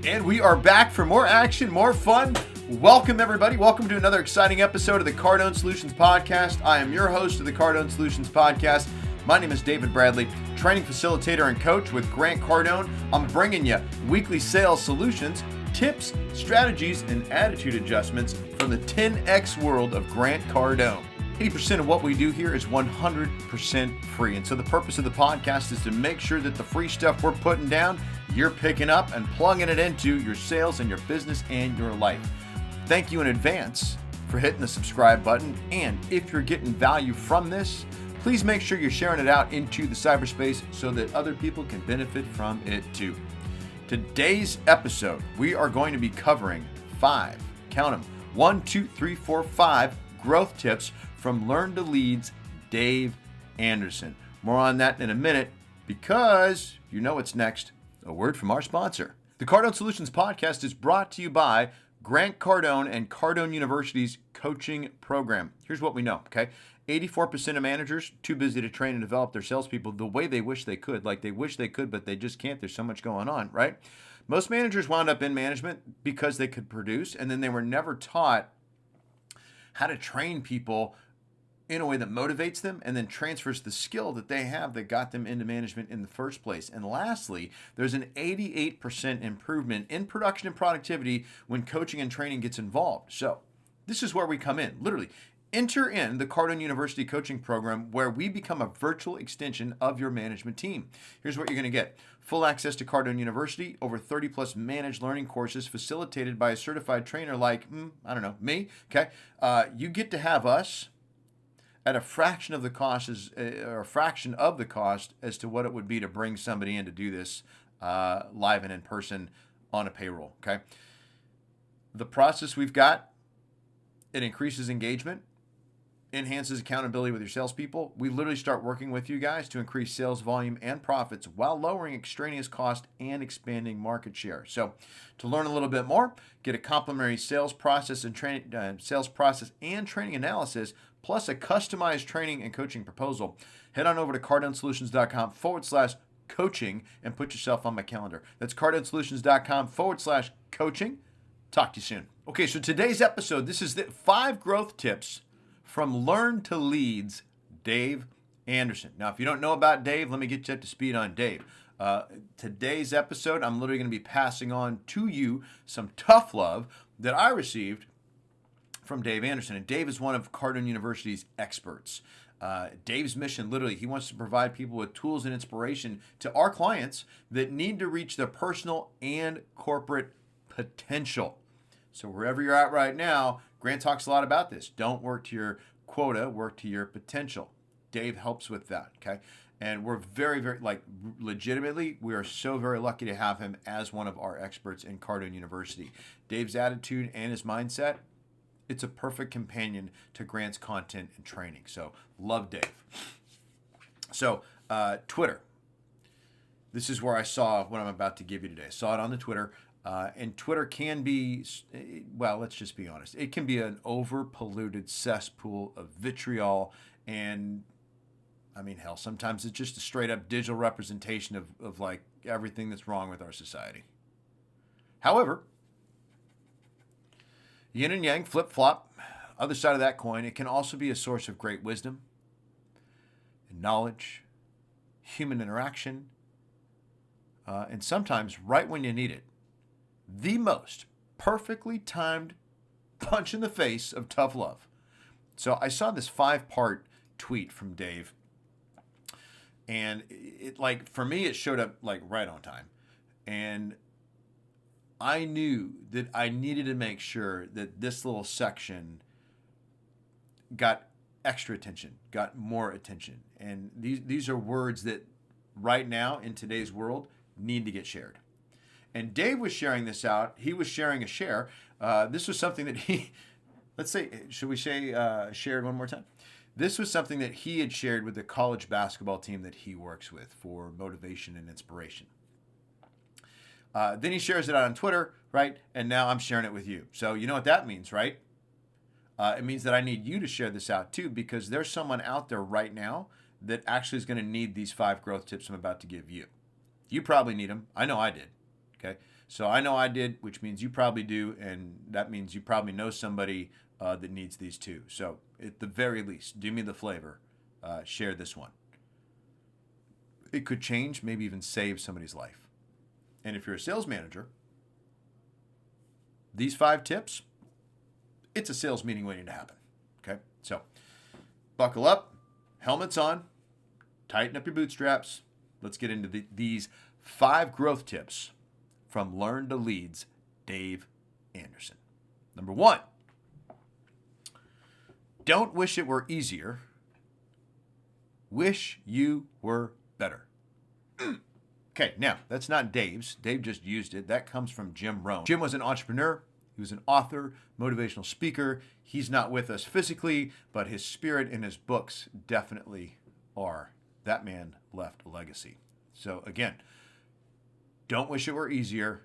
And we are back for more action, more fun. Welcome, everybody. Welcome to another exciting episode of the Cardone Solutions Podcast. I am your host of the Cardone Solutions Podcast. My name is David Bradley, training facilitator and coach with Grant Cardone. I'm bringing you weekly sales solutions, tips, strategies, and attitude adjustments from the 10X world of Grant Cardone. 80% of what we do here is 100% free. And so the purpose of the podcast is to make sure that the free stuff we're putting down, you're picking up and plugging it into your sales and your business and your life. Thank you in advance for hitting the subscribe button. And if you're getting value from this, please make sure you're sharing it out into the cyberspace so that other people can benefit from it too. Today's episode, we are going to be covering 5, count them, 1, 2, 3, 4, 5 growth tips from Learn to Lead's Dave Anderson. More on that in a minute because you know what's next. A word from our sponsor. The Cardone Solutions Podcast is brought to you by Grant Cardone and Cardone University's coaching program. Here's what we know, okay? 84% of managers too busy to train and develop their salespeople the way they wish they could. Like they wish they could, but they just can't. There's so much going on, right? Most managers wound up in management because they could produce, and then they were never taught how to train people in a way that motivates them and then transfers the skill that they have that got them into management in the first place. And lastly, there's an 88% improvement in production and productivity when coaching and training gets involved. So this is where we come in. Literally, enter in the Cardone University coaching program where we become a virtual extension of your management team. Here's what you're going to get. Full access to Cardone University, over 30 plus managed learning courses facilitated by a certified trainer like, me, okay? You get to have us at a fraction of the cost as to what it would be to bring somebody in to do this live and in person on a payroll, okay? The process we've got, it increases engagement, enhances accountability with your salespeople. We literally start working with you guys to increase sales volume and profits while lowering extraneous cost and expanding market share. So to learn a little bit more, get a complimentary sales process and training analysis, plus a customized training and coaching proposal, head on over to cardonesolutions.com/coaching and put yourself on my calendar. That's cardonesolutions.com/coaching. Talk to you soon. Okay, so today's episode, this is the 5 growth tips from Learn to Lead's Dave Anderson. Now, if you don't know about Dave, let me get you up to speed on Dave. Today's episode, I'm literally going to be passing on to you some tough love that I received from Dave Anderson. And Dave is one of Cardone University's experts. Dave's mission, literally, he wants to provide people with tools and inspiration to our clients that need to reach their personal and corporate potential. So wherever you're at right now, Grant talks a lot about this. Don't work to your quota, work to your potential. Dave helps with that, okay? And we're very, very, legitimately, we are so very lucky to have him as one of our experts in Cardone University. Dave's attitude and his mindset, it's a perfect companion to Grant's content and training. So love Dave. So Twitter. This is where I saw what I'm about to give you today. I saw it on the Twitter. And Twitter can be, well, let's just be honest. It can be an over-polluted cesspool of vitriol and, hell, sometimes it's just a straight-up digital representation of everything that's wrong with our society. However, yin and yang, flip-flop, other side of that coin, it can also be a source of great wisdom and knowledge, human interaction, and sometimes right when you need it. The most perfectly timed punch in the face of tough love. So I saw this 5-part tweet from Dave, and it for me, it showed up right on time. And I knew that I needed to make sure that this little section got extra attention, got more attention. And these are words that right now in today's world need to get shared. And Dave was sharing this out. He was sharing a share. This was something that shared one more time? This was something that he had shared with the college basketball team that he works with for motivation and inspiration. Then he shares it out on Twitter, right? And now I'm sharing it with you. So you know what that means, right? It means that I need you to share this out too, because there's someone out there right now that actually is going to need these 5 growth tips I'm about to give you. You probably need them. I know I did. Okay. So I know I did, which means you probably do, and that means you probably know somebody that needs these too. So at the very least, do me the favor, share this one. It could change, maybe even save somebody's life. And if you're a sales manager, these 5 tips, it's a sales meeting waiting to happen. Okay, so buckle up, helmets on, tighten up your bootstraps. Let's get into these 5 growth tips from Learn to Lead's Dave Anderson. Number 1, don't wish it were easier. Wish you were better. Okay, now that's not Dave's. Dave just used it. That comes from Jim Rohn. Jim was an entrepreneur. He was an author, motivational speaker. He's not with us physically, but his spirit and his books definitely are. That man left a legacy. So again, don't wish it were easier.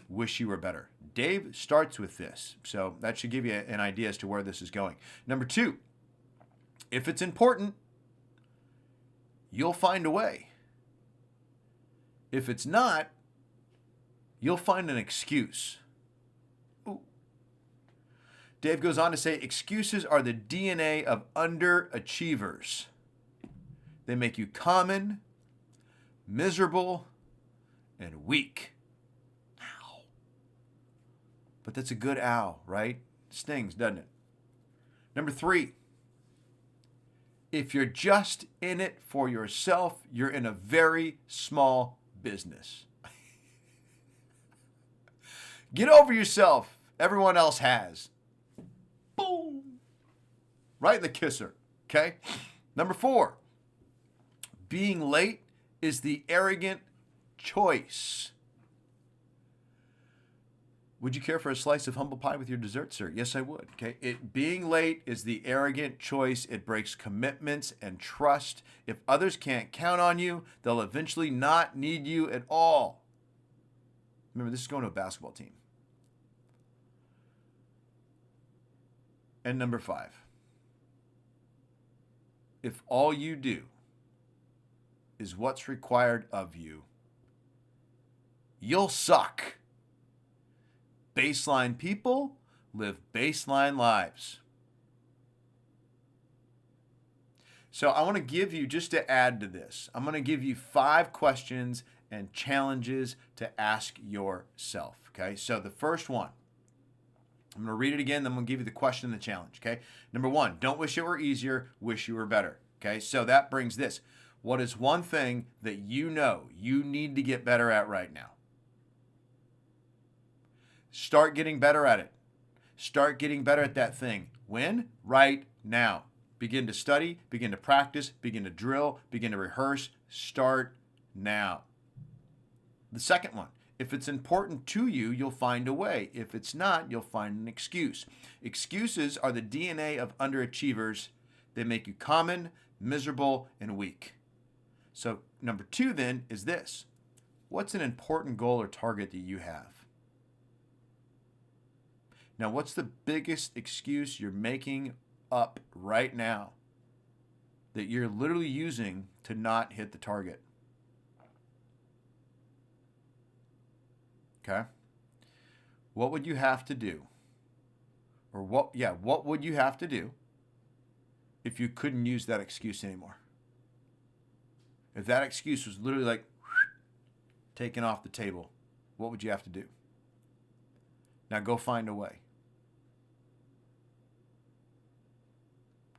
Wish you were better. Dave starts with this. So that should give you an idea as to where this is going. Number 2, if it's important, you'll find a way. If it's not, you'll find an excuse. Ooh. Dave goes on to say, excuses are the DNA of underachievers. They make you common, miserable, and weak. Ow. But that's a good ow, right? Stings, doesn't it? Number 3, if you're just in it for yourself, you're in a very small business. Get over yourself. Everyone else has. Boom. Right in the kisser. Okay? Number 4, being late is the arrogant choice. Would you care for a slice of humble pie with your dessert, sir? Yes, I would. Okay. Being late is the arrogant choice. It breaks commitments and trust. If others can't count on you, they'll eventually not need you at all. Remember, this is going to a basketball team. And number 5, if all you do is what's required of you, you'll suck. Baseline people live baseline lives. So I want to give you, just to add to this, I'm going to give you 5 questions and challenges to ask yourself. Okay, so the first one, I'm going to read it again, then I'm going to give you the question and the challenge. Okay, number 1, don't wish it were easier, wish you were better. Okay, so that brings this. What is one thing that you know you need to get better at right now? Start getting better at it. Start getting better at that thing. When? Right now. Begin to study, begin to practice, begin to drill, begin to rehearse. Start now. The second one, if it's important to you, you'll find a way. If it's not, you'll find an excuse. Excuses are the DNA of underachievers. They make you common, miserable, and weak. So number 2 then is this. What's an important goal or target that you have? Now, what's the biggest excuse you're making up right now that you're literally using to not hit the target? Okay? What would you have to do? Or what would you have to do if you couldn't use that excuse anymore? If that excuse was literally like taken off the table, what would you have to do? Now go find a way.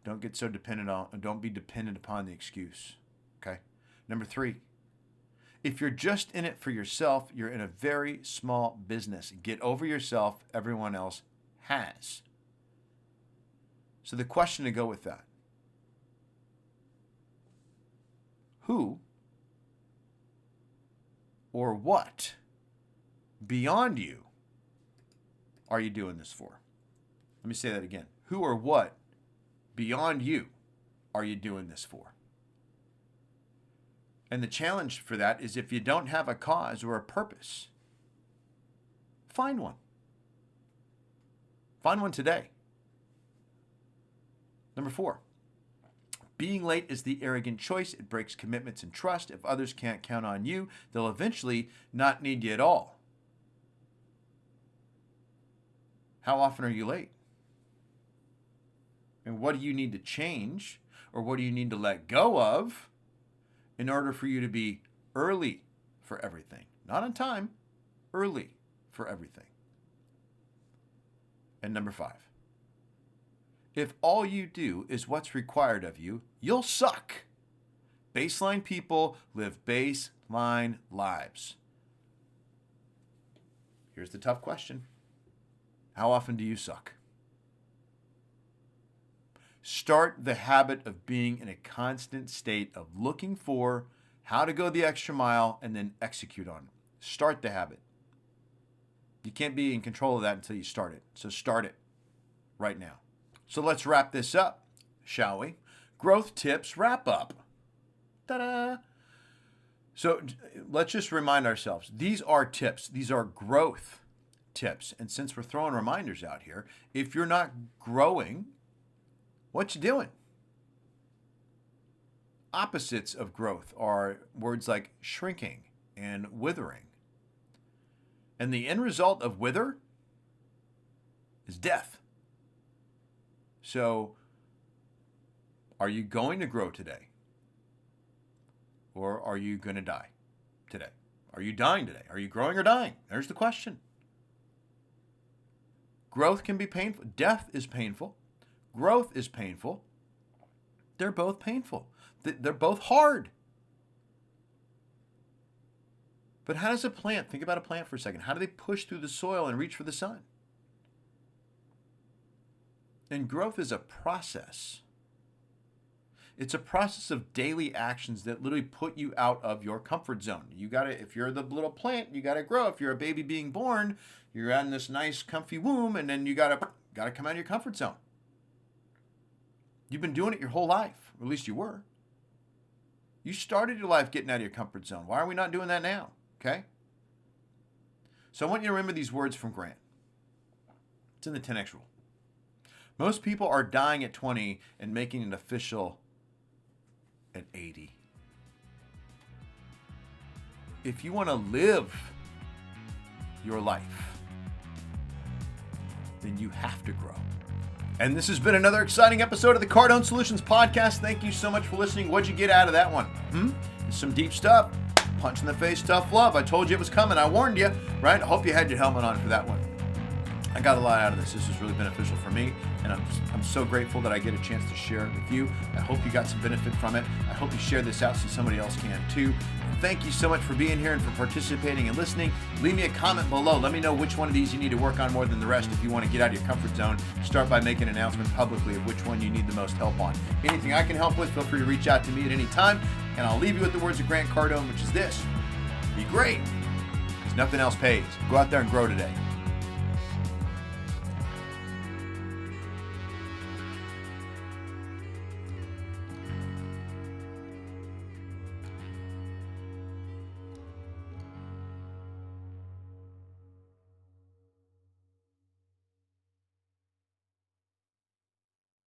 Don't get so don't be dependent upon the excuse. Okay? Number 3, if you're just in it for yourself, you're in a very small business. Get over yourself. Everyone else has. So the question to go with that. Who or what beyond you are you doing this for? Let me say that again. Who or what beyond you are you doing this for? And the challenge for that is if you don't have a cause or a purpose, find one. Find one today. Number 4, being late is the arrogant choice. It breaks commitments and trust. If others can't count on you, they'll eventually not need you at all. How often are you late? And what do you need to change, or what do you need to let go of in order for you to be early for everything? Not on time, early for everything. And number 5, if all you do is what's required of you, you'll suck. Baseline people live baseline lives. Here's the tough question. How often do you suck? Start the habit of being in a constant state of looking for how to go the extra mile and then execute on it. Start the habit. You can't be in control of that until you start it. So start it right now. So let's wrap this up, shall we? Growth tips wrap up. Ta-da! So let's just remind ourselves, these are tips. These are growth tips. And since we're throwing reminders out here, if you're not growing, what you doing? Opposites of growth are words like shrinking and withering. And the end result of wither is death. So, are you going to grow today? Or are you going to die today? Are you dying today? Are you growing or dying? There's the question. Growth can be painful. Death is painful. Growth is painful. They're both painful. They're both hard. But how does a plant, think about a plant for a second, how do they push through the soil and reach for the sun? And growth is a process. It's a process of daily actions that literally put you out of your comfort zone. You gotta, if you're the little plant, you gotta grow. If you're a baby being born, you're in this nice comfy womb, and then you gotta come out of your comfort zone. You've been doing it your whole life, or at least you were. You started your life getting out of your comfort zone. Why are we not doing that now? Okay? So I want you to remember these words from Grant. It's in the 10X rule. Most people are dying at 20 and making it official at 80. If you want to live your life, then you have to grow. And this has been another exciting episode of the Cardone Solutions Podcast. Thank you so much for listening. What'd you get out of that one? Some deep stuff. Punch in the face, tough love. I told you it was coming. I warned you, right? I hope you had your helmet on for that one. I got a lot out of this. This was really beneficial for me, and I'm so grateful that I get a chance to share it with you. I hope you got some benefit from it. I hope you share this out so somebody else can too. Thank you so much for being here and for participating and listening. Leave me a comment below. Let me know which one of these you need to work on more than the rest. If you want to get out of your comfort zone, start by making an announcement publicly of which one you need the most help on. Anything I can help with, feel free to reach out to me at any time. And I'll leave you with the words of Grant Cardone, which is this: be great, because nothing else pays. Go out there and grow today.